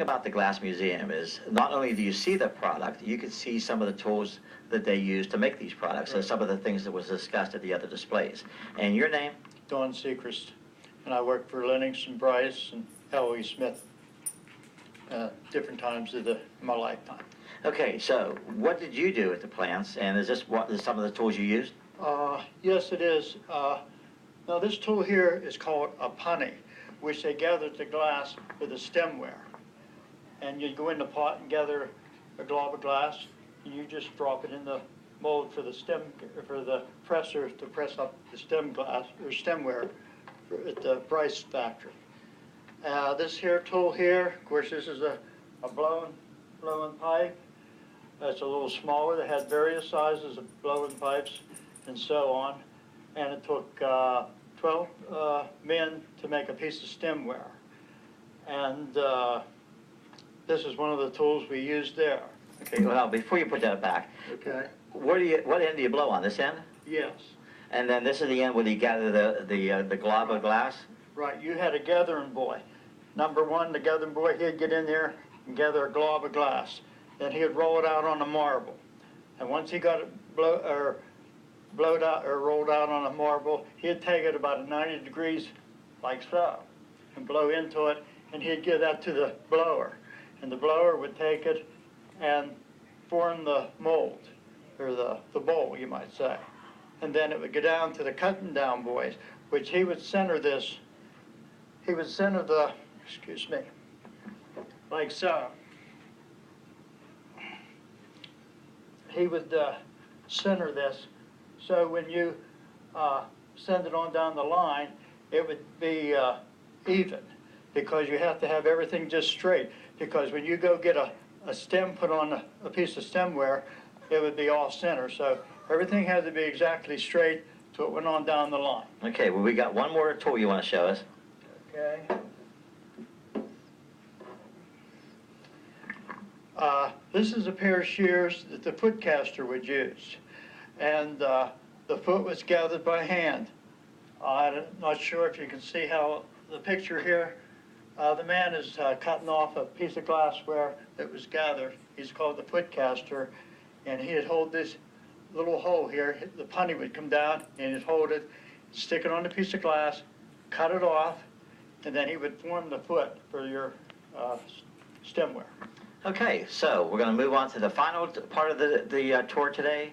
about the Glass Museum is not only do you see the product, you can see some of the tools that they use to make these products. So some of the things that was discussed at the other displays. And your name? Don Sechrist, and I work for Lennox and Bryce and L.E. Smith different times of my lifetime. Okay, so what did you do at the plants, and is this some of the tools you used? Yes, it is. Now this tool here is called a punny, which they gathered the glass with a stemware. And you go in the pot and gather a glob of glass, and you just drop it in the mold for the presser to press up the stem glass or stemware at the Bryce factory. This here tool here, of course, this is a blowing pipe. It's a little smaller. They had various sizes of blowing pipes and so on. And it took 12 men to make a piece of stemware. And this is one of the tools we used there. Okay, well, before you put that back, okay. What end do you blow on? This end? Yes. And then this is the end where you gather the glob of glass? Right, you had a gathering boy. Number one, the gathering boy, he'd get in there and gather a glob of glass. Then he'd roll it out on a marble. And once he got it rolled out on a marble, he'd take it about 90 degrees like so and blow into it, and he'd give that to the blower. And the blower would take it and form the mold, or the bowl, you might say. And then it would go down to the cutting down boys, which he would center this. He would center the, excuse me, like so. He would center this, so when you send it on down the line, it would be even, because you have to have everything just straight. Because when you go get a stem put on a piece of stemware, it would be off center. So everything had to be exactly straight, so it went on down the line. Okay, well, we got one more tool you want to show us. Okay. This is a pair of shears that the foot caster would use. And the foot was gathered by hand. I'm not sure if you can see how the picture here. The man is cutting off a piece of glassware that was gathered. He's called the foot caster. And he'd hold this little hole here. The punny would come down and he'd hold it, stick it on a piece of glass, cut it off, and then he would form the foot for your stemware. Okay, so we're going to move on to the final part of the tour today,